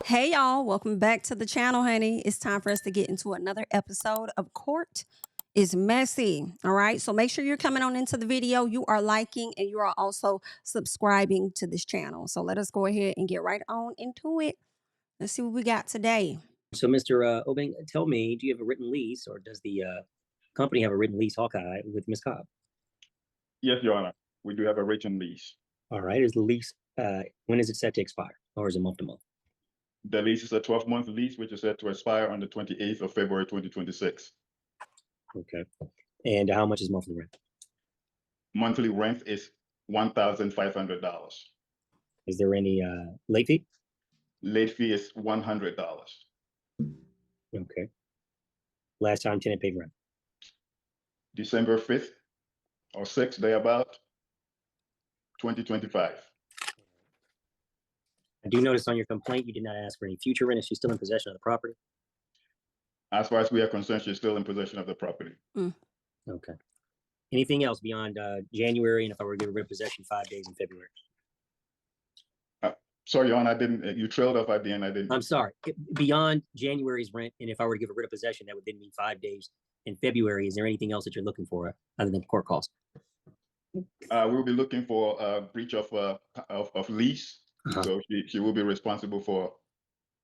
Hey y'all, welcome back to the channel, honey. It's time for us to get into another episode of Court is Messy. All right, so make sure you're coming on into the video. You are liking and you are also subscribing to this channel. So let us go ahead and get right on into it. Let's see what we got today. So, Mr. Obing, tell me, do you have a written lease, or does the company have a written lease, Hawkeye, with Ms. Cobb? Yes, Your Honor. We do have a written lease. All right. Is the lease, when is it set to expire, or is it month to month? The lease is a 12-month lease, which is set to expire on the 28th of February, 2026. Okay. And how much is monthly rent? Monthly rent is $1,500. Is there any late fee? Late fee is $100. Okay. Last time tenant paid rent? December 5th or 6th, thereabout, 2025. I do notice on your complaint you did not ask for any future rent. Is she still in possession of the property? As far as we are concerned, she's still in possession of the property. Okay. Anything else beyond January, and if I were to give her possession 5 days in February? Sorry, Your Honor, I didn't. You trailed off at the end. I didn't. I'm sorry. Beyond January's rent, and if I were to give a writ of possession, that would then mean 5 days in February. Is there anything else that you're looking for other than court costs? We'll be looking for a breach of lease. So she will be responsible for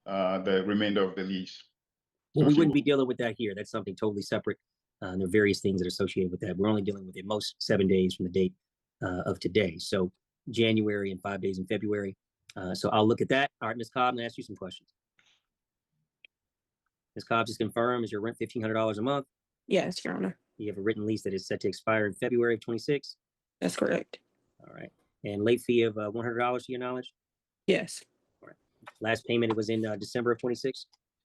the remainder of the lease. Well, we wouldn't be dealing with that here. That's something totally separate. There are various things that are associated with that. We're only dealing with it most 7 days from the date of today. So January and 5 days in February. So I'll look at that. All right, Ms. Cobb, I'm gonna ask you some questions. Ms. Cobb, just confirm, is your rent $1,500 a month? Yes, Your Honor. You have a written lease that is set to expire in February of 26? That's correct. All right. And late fee of $100 to your knowledge? Yes. All right. Last payment, it was in December of 26?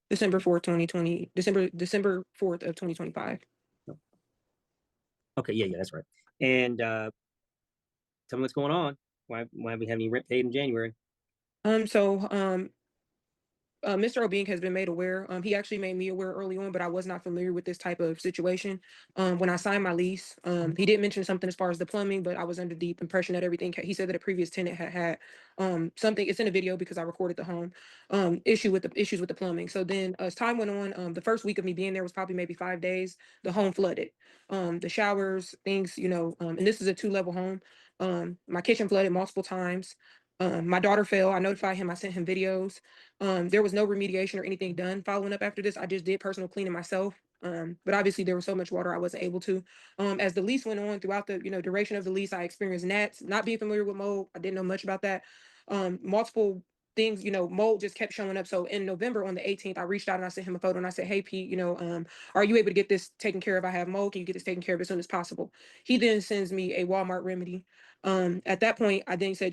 December 4th, 2020. December 4th of 2025. Okay, yeah, that's right. And tell me what's going on. Why have we had any rent paid in January? Mr. Obing has been made aware. He actually made me aware early on, but I was not familiar with this type of situation. When I signed my lease, he did mention something as far as the plumbing, but I was under the impression that everything. He said that a previous tenant had something. It's in a video because I recorded the home issues with the plumbing. So then, as time went on, the first week of me being there was probably maybe 5 days. The home flooded. The showers, things, and this is a 2-level home. My kitchen flooded multiple times. My daughter fell. I notified him. I sent him videos. There was no remediation or anything done following up after this. I just did personal cleaning myself. But obviously there was so much water I wasn't able to. As the lease went on throughout the duration of the lease, I experienced gnats. Not being familiar with mold, I didn't know much about that. Multiple things, mold just kept showing up. So in November on the 18th, I reached out and I sent him a photo and I said, "Hey Pete, are you able to get this taken care of? I have mold. Can you get this taken care of as soon as possible?" He then sends me a Walmart remedy. At that point, I then said,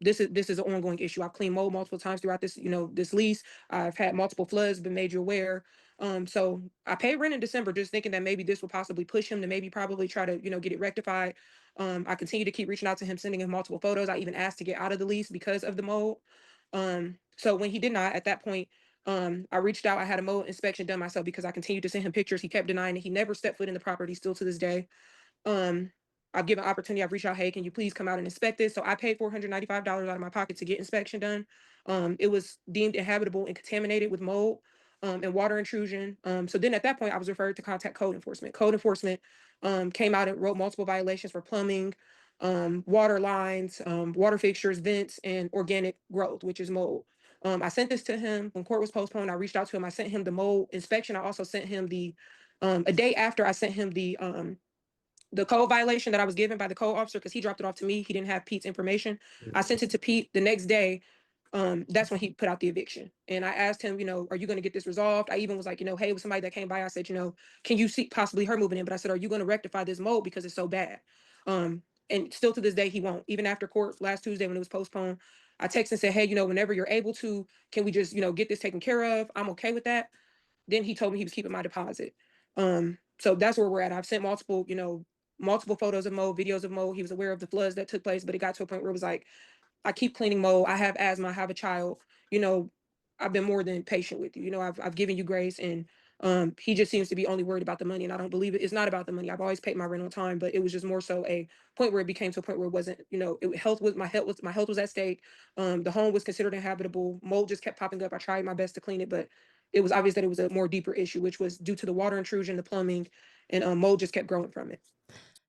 this is an ongoing issue. I've cleaned mold multiple times throughout this, this lease. I've had multiple floods, been made you aware. So I paid rent in December, just thinking that maybe this will possibly push him to maybe probably try to, get it rectified. I continue to keep reaching out to him, sending him multiple photos. I even asked to get out of the lease because of the mold. So when he did not, at that point, I reached out. I had a mold inspection done myself because I continued to send him pictures. He kept denying it. He never stepped foot in the property still to this day. I've given opportunity. I've reached out, "Hey, can you please come out and inspect this?" So I paid $495 out of my pocket to get inspection done. It was deemed inhabitable and contaminated with mold and water intrusion. So then at that point, I was referred to contact code enforcement. Code enforcement came out and wrote multiple violations for plumbing, water lines, water fixtures, vents, and organic growth, which is mold. I sent this to him when court was postponed. I reached out to him. I sent him the mold inspection. I also sent him a day after I sent him the code violation that I was given by the code officer, because he dropped it off to me. He didn't have Pete's information. I sent it to Pete the next day. That's when he put out the eviction. And I asked him, are you going to get this resolved? I even was like, hey, it was somebody that came by. I said, can you see possibly her moving in? But I said, are you going to rectify this mold because it's so bad? And still to this day, he won't. Even after court last Tuesday when it was postponed, I texted and said, hey, whenever you're able to, can we just, get this taken care of? I'm okay with that. Then he told me he was keeping my deposit. So that's where we're at. I've sent multiple photos of mold, videos of mold. He was aware of the floods that took place, but it got to a point where it was like, I keep cleaning mold. I have asthma. I have a child. I've been more than patient with you. I've given you grace, and He just seems to be only worried about the money, and I don't believe it. It's not about the money. I've always paid my rent on time, but it was just more so a point where it became to a point where it wasn't, my health was at stake. The home was considered inhabitable. Mold just kept popping up. I tried my best to clean it, but it was obvious that it was a more deeper issue, which was due to the water intrusion, the plumbing, and mold just kept growing from it.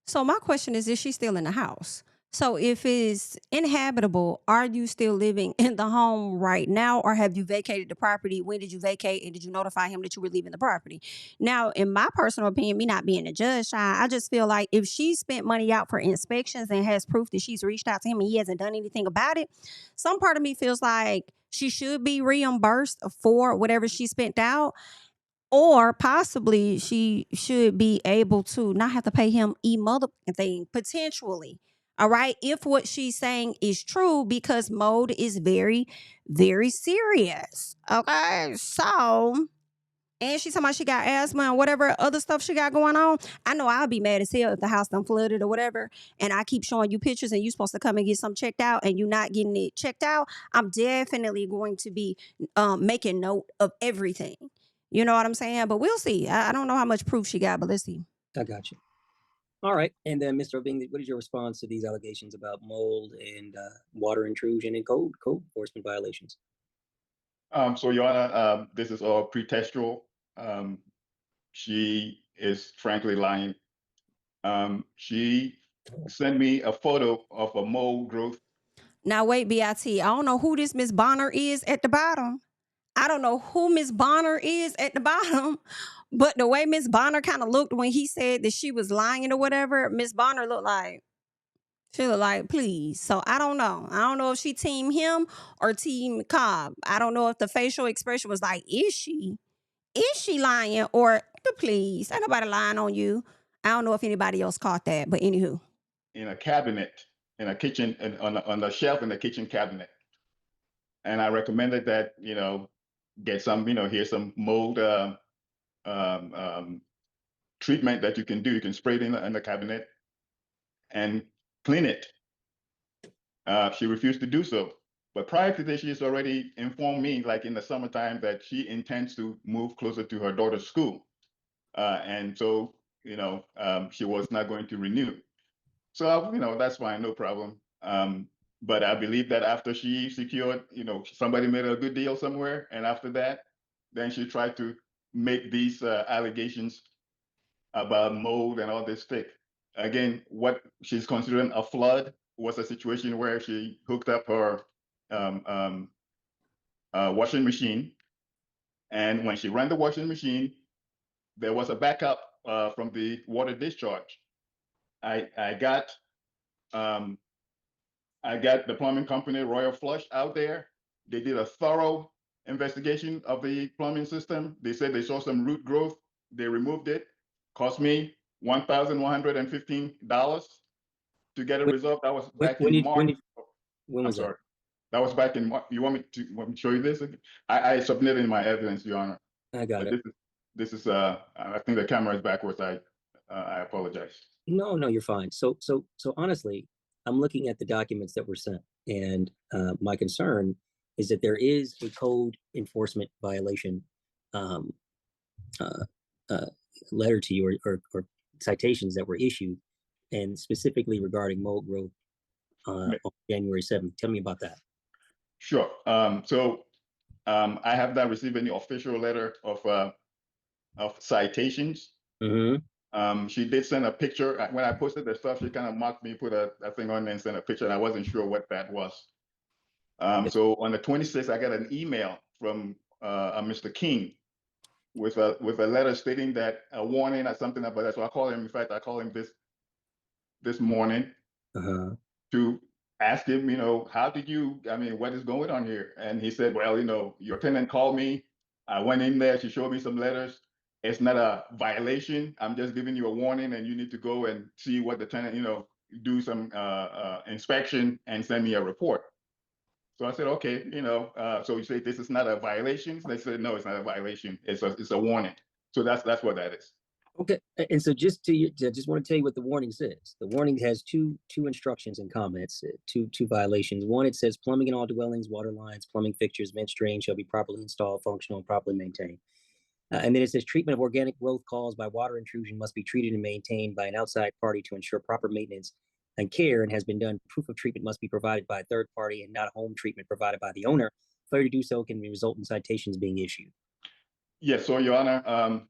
So my question is she still in the house? So if it's inhabitable, are you still living in the home right now, or have you vacated the property? When did you vacate, and did you notify him that you were leaving the property? Now, in my personal opinion, me not being a judge, I just feel like if she spent money out for inspections and has proof that she's reached out to him and he hasn't done anything about it, some part of me feels like she should be reimbursed for whatever she spent out. Or possibly she should be able to not have to pay him motherfucking thing, potentially. All right. If what she's saying is true, because mold is very, very serious. Okay. So, and she's talking about she got asthma and whatever other stuff she got going on. I know I'll be mad as hell if the house done flooded or whatever. And I keep showing you pictures and you supposed to come and get some checked out and you not getting it checked out. I'm definitely going to be making note of everything. You know what I'm saying? But we'll see. I don't know how much proof she got, but let's see. I got you. All right. And then, Mr. Obing, what is your response to these allegations about mold and water intrusion and code enforcement violations? So, Your Honor, this is all pretextual. She is frankly lying. She sent me a photo of a mold growth. Now, wait, BIT. I don't know who this Miss Bonner is at the bottom. I don't know who Miss Bonner is at the bottom, but the way Miss Bonner kind of looked when he said that she was lying or whatever, Miss Bonner looked like, please. So I don't know. I don't know if she team him or team Cobb. I don't know if the facial expression was like, is she lying or please? Ain't nobody lying on you. I don't know if anybody else caught that, but anywho. In a cabinet, in a kitchen, and on the shelf in the kitchen cabinet. And I recommended that, get some, here's some mold treatment that you can do. You can spray it in the cabinet and clean it. She refused to do so. But prior to this, she has already informed me, like in the summertime, that she intends to move closer to her daughter's school. And so, she was not going to renew. So, that's fine, no problem. But I believe that after she secured, somebody made a good deal somewhere. And after that, then she tried to make these allegations about mold and all this stick. Again, what she's considering a flood was a situation where she hooked up her washing machine. And when she ran the washing machine, there was a backup from the water discharge. I got the plumbing company, Royal Flush, out there. They did a thorough investigation of the plumbing system. They said they saw some root growth. They removed it. Cost me $1,115 to get it resolved. That was back in March. When was that? That was back in March. You want me to show you this? I submitted my evidence, Your Honor. I got it. This is I think the camera is backwards. I apologize. No, you're fine. So honestly, I'm looking at the documents that were sent, and my concern is that there is a code enforcement violation letter to you or citations that were issued, and specifically regarding mold growth on January 7th. Tell me about that. Sure. So I have not received any official letter of citations. Mm-hmm. She did send a picture. When I posted the stuff, she kind of mocked me, put a thing on there and sent a picture, and I wasn't sure what that was. So on the 26th, I got an email from Mr. King with a letter stating that a warning or something about that. So I called him. In fact, I called him this morning to ask him, what is going on here? And he said, well, your tenant called me. I went in there. She showed me some letters. It's not a violation. I'm just giving you a warning, and you need to go and see what the tenant, do some inspection and send me a report. So I said, okay, so you say this is not a violation? They said, no, it's not a violation. It's a warning. So that's what that is. Okay, and so just want to tell you what the warning says. The warning has two instructions and comments, two violations. One, it says plumbing in all dwellings, water lines, plumbing fixtures, vent drains shall be properly installed, functional, and properly maintained. And then it says treatment of organic growth caused by water intrusion must be treated and maintained by an outside party to ensure proper maintenance and care, and has been done. Proof of treatment must be provided by a third party and not home treatment provided by the owner. Failure to do so can result in citations being issued. Yes, so Your Honor,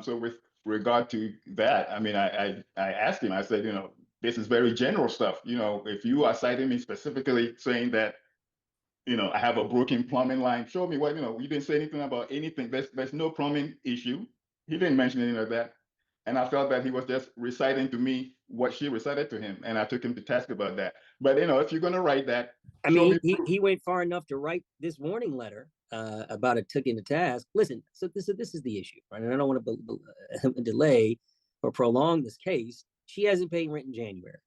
so with regard to that, I mean, I asked him, I said, this is very general stuff. If you are citing me specifically saying that, I have a broken plumbing line, show me what, you didn't say anything about anything. There's no plumbing issue. He didn't mention anything of that. And I felt that he was just reciting to me what she recited to him. And I took him to task about that. But, if you're going to write that, I mean, he went far enough to write this warning letter about it took into task. Listen, so this is the issue, right? And I don't want to delay or prolong this case. She hasn't paid rent in January.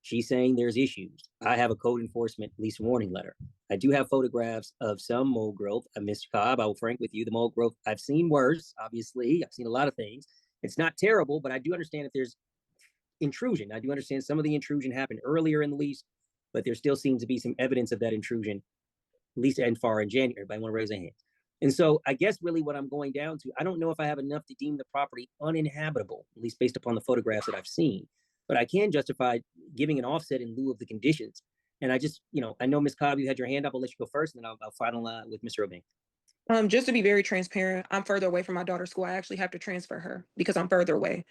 She's saying there's issues. I have a code enforcement lease warning letter. I do have photographs of some mold growth. Mr. Cobb, I will frank with you, the mold growth, I've seen worse, obviously. I've seen a lot of things. It's not terrible, but I do understand that there's intrusion. I do understand some of the intrusion happened earlier in the lease, but there still seems to be some evidence of that intrusion, at least and far in January. Everybody want to raise their hand. And so I guess really what I'm going down to, I don't know if I have enough to deem the property uninhabitable, at least based upon the photographs that I've seen, but I can justify giving an offset in lieu of the conditions. And I just, I know Ms. Cobb, you had your hand up. I'll let you go first, and then I'll final with Mr. Obeng. Just to be very transparent, I'm further away from my daughter's school. I actually have to transfer her because I'm further away.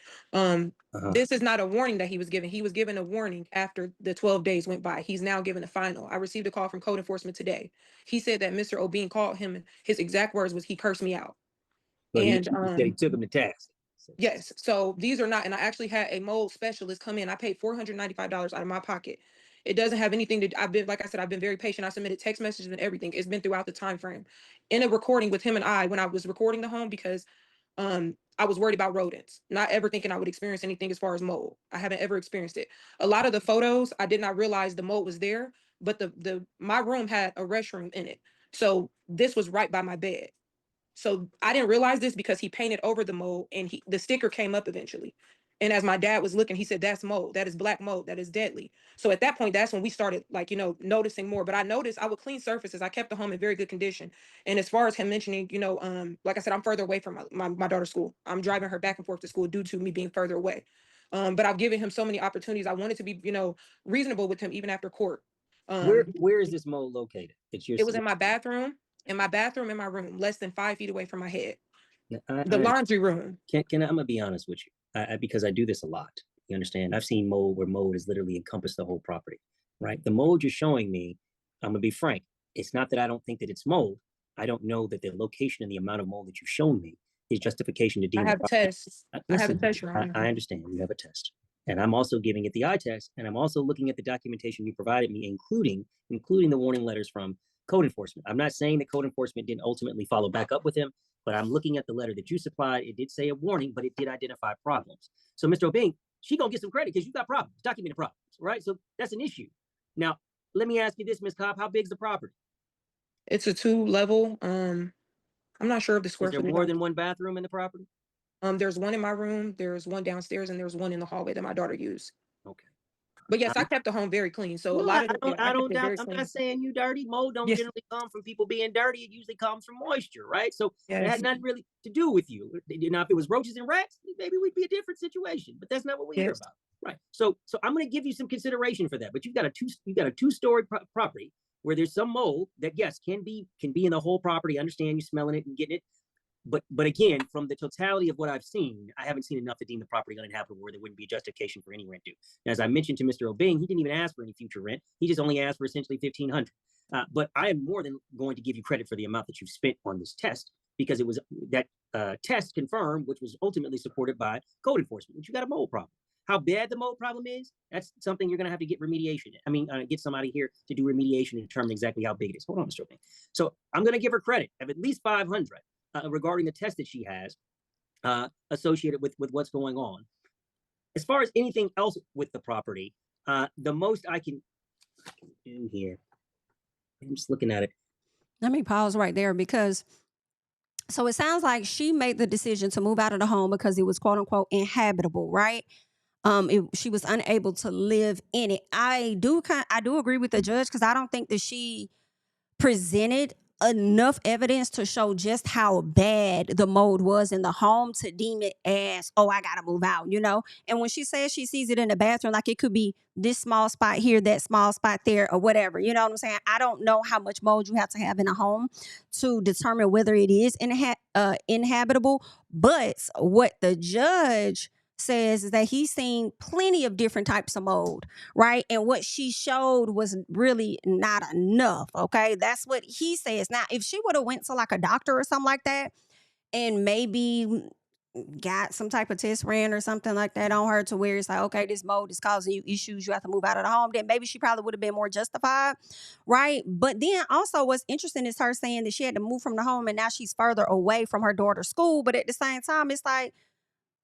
This is not a warning that he was given. He was given a warning after the 12 days went by. He's now given a final. I received a call from code enforcement today. He said that Mr. Obeng called him. His exact words was, he cursed me out. But and he said he took him to task. Yes. So these are not, and I actually had a mold specialist come in. I paid $495 out of my pocket. It doesn't have anything to, like I said, I've been very patient. I submitted text messages and everything. It's been throughout the time frame. In a recording with him and I, when I was recording the home, because I was worried about rodents, not ever thinking I would experience anything as far as mold. I haven't ever experienced it. A lot of the photos, I did not realize the mold was there, but my room had a restroom in it. So this was right by my bed. So I didn't realize this because he painted over the mold, and the sticker came up eventually. And as my dad was looking, he said, that's mold. That is black mold. That is deadly. So at that point, that's when we started noticing more. But I noticed I would clean surfaces. I kept the home in very good condition. And as far as him mentioning, like I said, I'm further away from my daughter's school. I'm driving her back and forth to school due to me being further away. But I've given him so many opportunities. I wanted to be, reasonable with him even after court. Where is this mold located? It was in my bathroom. In my bathroom, in my room, less than 5 feet away from my head. The I laundry room. I'm gonna be honest with you, because I do this a lot. You understand? I've seen mold where mold has literally encompassed the whole property, right? The mold you're showing me, I'm gonna be frank. It's not that I don't think that it's mold. I don't know that the location and the amount of mold that you've shown me is justification to deem. I have tests. I have a test. I understand. You have a test, and I'm also giving it the eye test, and I'm also looking at the documentation you provided me, including the warning letters from code enforcement. I'm not saying that code enforcement didn't ultimately follow back up with him, but I'm looking at the letter that you supplied. It did say a warning, but it did identify problems. So Mr. Obeng, she gonna get some credit because you got problems, documented problems, right? So that's an issue. Now, let me ask you this, Ms. Cobb, how big is the property? It's a 2-level. I'm not sure of the square footage. Is there more than one bathroom in the property? There's one in my room, there's one downstairs, and there's one in the hallway that my daughter used. Okay. But yes, I kept the home very clean. So Well, a lot of I don't doubt. I'm not saying you dirty. Mold don't generally come from people being dirty. It usually comes from moisture, right? So it had nothing really to do with you. Now, if it was roaches and rats, maybe we'd be a different situation. But that's not what we hear about, right? So I'm going to give you some consideration for that. But you've got a two-story property where there's some mold that can be in the whole property. I understand you smelling it and getting it. But again, from the totality of what I've seen, I haven't seen enough to deem the property uninhabitable where there wouldn't be justification for any rent due. And as I mentioned to Mr. Obeng, he didn't even ask for any future rent. He just only asked for essentially $1,500. But I am more than going to give you credit for the amount that you've spent on this test, because it was that test confirmed, which was ultimately supported by code enforcement, which you got a mold problem. How bad the mold problem is, that's something you're going to have to get remediation. Get somebody here to do remediation and determine exactly how big it is. Hold on, Mr. Obeng. So I'm going to give her credit of at least $500. Regarding the test that she has associated with what's going on. As far as anything else with the property, the most I can do here, I'm just looking at it. Let me pause right there, because so it sounds like she made the decision to move out of the home because it was quote unquote inhabitable, right? She was unable to live in it. I do agree with the judge, because I don't think that she presented enough evidence to show just how bad the mold was in the home to deem it as, oh, I gotta move out, you know? And when she says she sees it in the bathroom, like it could be this small spot here, that small spot there, or whatever. You know what I'm saying? I don't know how much mold you have to have in a home to determine whether it is inhabitable. But what the judge says is that he's seen plenty of different types of mold, right? And what she showed was really not enough. Okay, that's what he says. Now, if she would have went to like a doctor or something like that, and maybe got some type of test ran or something like that on her to where it's like, okay, this mold is causing you issues, you have to move out of the home, then maybe she probably would have been more justified, right? But then also what's interesting is her saying that she had to move from the home and now she's further away from her daughter's school. But at the same time, it's like,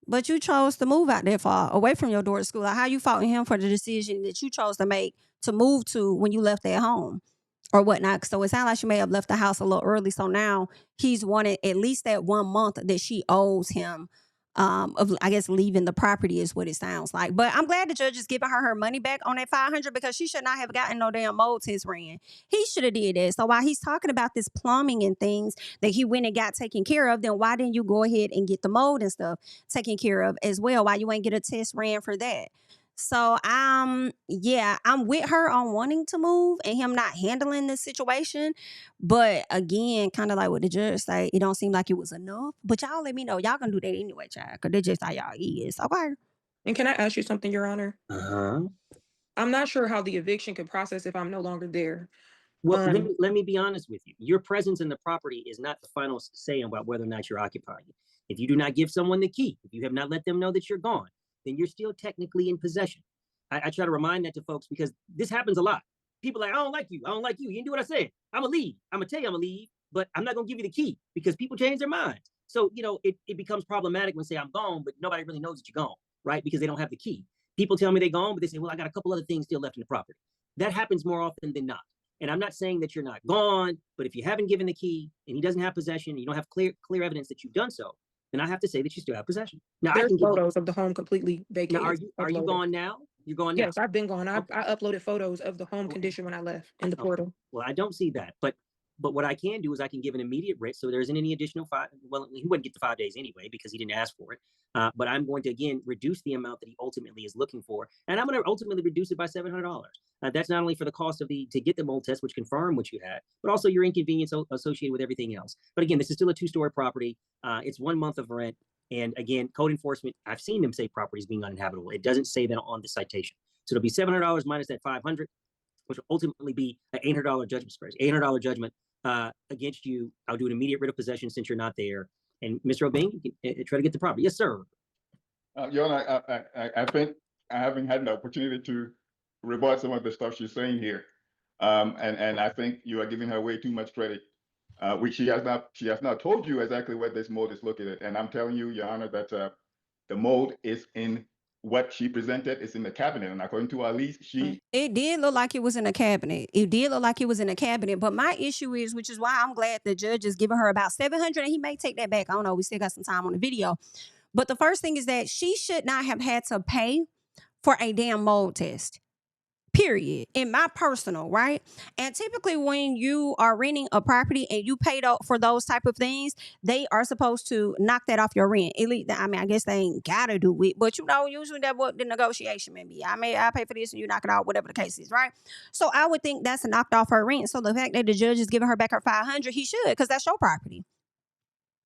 but you chose to move out that far away from your daughter's school. Like, how you faulting him for the decision that you chose to make to move to when you left their home or whatnot? So it sounds like she may have left the house a little early. So now he's wanted at least that 1 month that she owes him, of, I guess, leaving the property is what it sounds like. But I'm glad the judge is giving her money back on that $500 because she should not have gotten no damn mold test ran. He should have did that. So while he's talking about this plumbing and things that he went and got taken care of, then why didn't you go ahead and get the mold and stuff taken care of as well? Why you ain't get a test ran for that? So yeah, I'm with her on wanting to move and him not handling the situation. But again, kind of like what the judge say, it don't seem like it was enough. But y'all let me know. Y'all can do that anyway, child, because that's just how y'all is. Okay. And can I ask you something, Your Honor? Uh-huh. I'm not sure how the eviction could process if I'm no longer there. Well, let me be honest with you. Your presence in the property is not the final say about whether or not you're occupying it. If you do not give someone the key, if you have not let them know that you're gone, then you're still technically in possession. I try to remind that to folks because this happens a lot. People are like, I don't like you. I don't like you. You didn't do what I said. I'm going to leave. I'm going to tell you I'm going to leave, but I'm not going to give you the key because people change their minds. So, you know, it becomes problematic when say I'm gone, but nobody really knows that you're gone, right? Because they don't have the key. People tell me they're gone, but they say, well, I got a couple other things still left in the property. That happens more often than not. And I'm not saying that you're not gone, but if you haven't given the key and he doesn't have possession, you don't have clear evidence that you've done so, then I have to say that you still have possession. Now, there's photos of the home completely vacated. Now, are you gone now? You're gone now? Yes, I've been gone. I uploaded photos of the home condition when I left in the portal. Well, I don't see that, but what I can do is I can give an immediate writ, so there isn't any additional well, he wouldn't get the 5 days anyway because he didn't ask for it. But I'm going to again reduce the amount that he ultimately is looking for, and I'm going to ultimately reduce it by $700. That's not only for the cost of to get the mold test, which confirm what you had, but also your inconvenience associated with everything else. But again, this is still a 2-story property. It's 1 month of rent, and again, code enforcement. I've seen them say properties being uninhabitable. It doesn't say that on the citation, so it'll be $700 minus that $500, which will ultimately be an $800 judgment. $800 judgment against you. I'll do an immediate writ of possession since you're not there. And Mr. O'Bing, you can try to get the property. Yes, sir. Your Honor, I think I haven't had the opportunity to rebut some of the stuff she's saying here. And I think you are giving her way too much credit, which she has not told you exactly where this mold is located. And I'm telling you, Your Honor, that the mold is in what she presented is in the cabinet. And according to our lease, it did look like it was in a cabinet. It did look like it was in a cabinet. But my issue is, which is why I'm glad the judge is giving her about $700, and he may take that back. I don't know. We still got some time on the video. But the first thing is that she should not have had to pay for a damn mold test. Period. In my personal, right? And typically when you are renting a property and you paid out for those type of things, they are supposed to knock that off your rent. At least, I mean, I guess they ain't gotta do it, but you know, usually that's what the negotiation may be. I pay for this and you knock it out, whatever the case is, right? So I would think that's knocked off her rent. So the fact that the judge is giving her back her $500, he should, because that's your property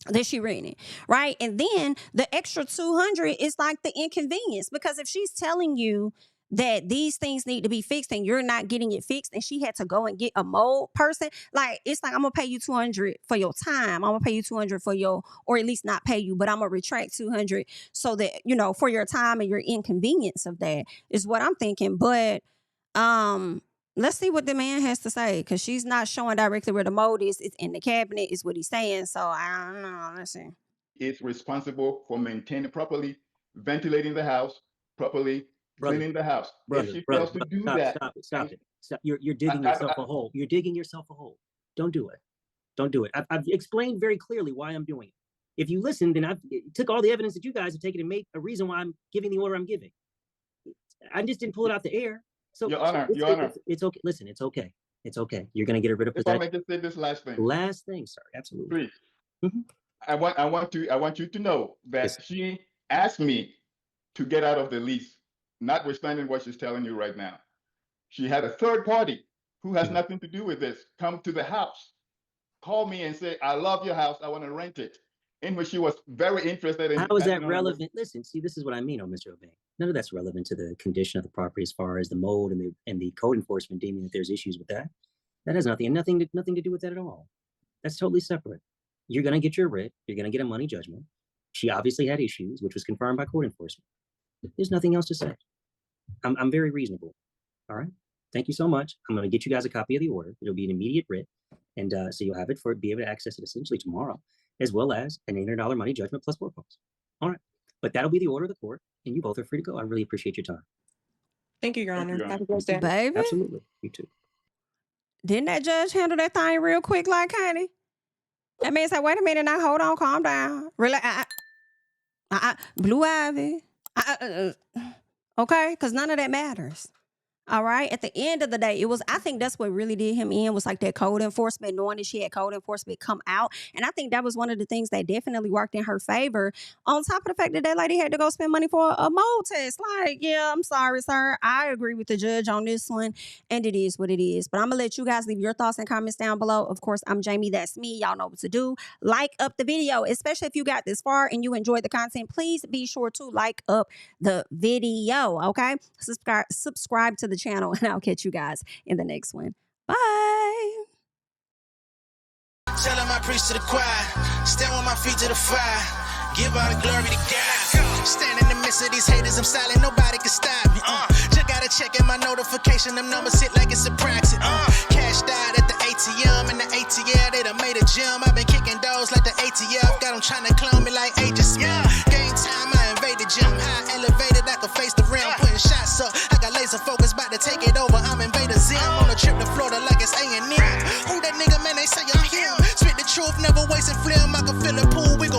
that she rented, right? And then the extra $200 is like the inconvenience, because if she's telling you that these things need to be fixed and you're not getting it fixed and she had to go and get a mold person, like, it's like, I'm gonna pay you $200 for your time, I'm gonna pay you $200 for your, or at least not pay you, but I'm gonna retract $200 so that, you know, for your time and your inconvenience of that is what I'm thinking. But let's see what the man has to say, because she's not showing directly where the mold is. It's in the cabinet is what he's saying. So I don't know. Let's see. It's responsible for maintaining properly, ventilating the house, properly cleaning the house. If she fails to do that, stop it. You're digging yourself a hole. You're digging yourself a hole. Don't do it. Don't do it. I've explained very clearly why I'm doing it. If you listen, then I took all the evidence that you guys have taken and made a reason why I'm giving the order I'm giving. I just didn't pull it out the air. So, Your Honor, it's okay. Listen, it's okay. It's okay. You're going to get rid of If I possession. may just say this last thing. Last thing, sir. Absolutely. Please. Mhm. I want you to know that Yes. she asked me to get out of the lease, notwithstanding what she's telling you right now. She had a third party who has Mhm. nothing to do with this come to the house, call me and say, I love your house, I want to rent it. In which she was very interested in. How is that you know, relevant? Listen, see, this is what I mean, Mr. Obey. None of that's relevant to the condition of the property as far as the mold and the code enforcement deeming that there's issues with that. That has nothing to do with that at all. That's totally separate. You're going to get your writ. You're going to get a money judgment. She obviously had issues, which was confirmed by code enforcement. There's nothing else to say. I'm very reasonable. All right. Thank you so much. I'm going to get you guys a copy of the order. It'll be an immediate writ. And so you'll have it be able to access it essentially tomorrow, as well as an $800 money judgment plus 4 calls. All right. But that'll be the order of the court, and you both are free to go. I really appreciate your time. Thank you, Your Thank you, Honor. Your Honor. Have a blessed day. Baby, Absolutely. You too. didn't that judge handle that thing real quick like honey? That man said, wait a minute now, hold on, calm down. Blue Ivy. Okay, because none of that matters. All right. At the end of the day, I think that's what really did him in was like that code enforcement, knowing that she had code enforcement come out. And I think that was one of the things that definitely worked in her favor. On top of the fact that that lady had to go spend money for a mold test. Like, yeah, I'm sorry, sir. I agree with the judge on this one. And it is what it is. But I'm going to let you guys leave your thoughts and comments down below. Of course, I'm Jamie. That's me. Y'all know what to do. Like up the video, especially if you got this far and you enjoyed the content. Please be sure to like up the video. Okay. Subscribe to the channel, and I'll catch you guys in the next one. Bye. Tell him I preach to the choir. Stand with my feet to the fire. Give all the glory to God. Stand in the midst of these haters, I'm silent, nobody can stop me. Just gotta check in my notification, them numbers hit like it's a proxy. Cashed out at the ATM, and the ATL, they done made a gym. I've been kicking doors like the ATF, got them trying to clone me like Agent Smith. Game time, I invaded gym, high elevated, I could face the rim, putting shots up. I got laser focus, about to take it over, I'm Invader Zim. On a trip to Florida like it's A&M. Who that nigga, man, they say I'm him. Spit the truth, never wasting film, I can fill a pool with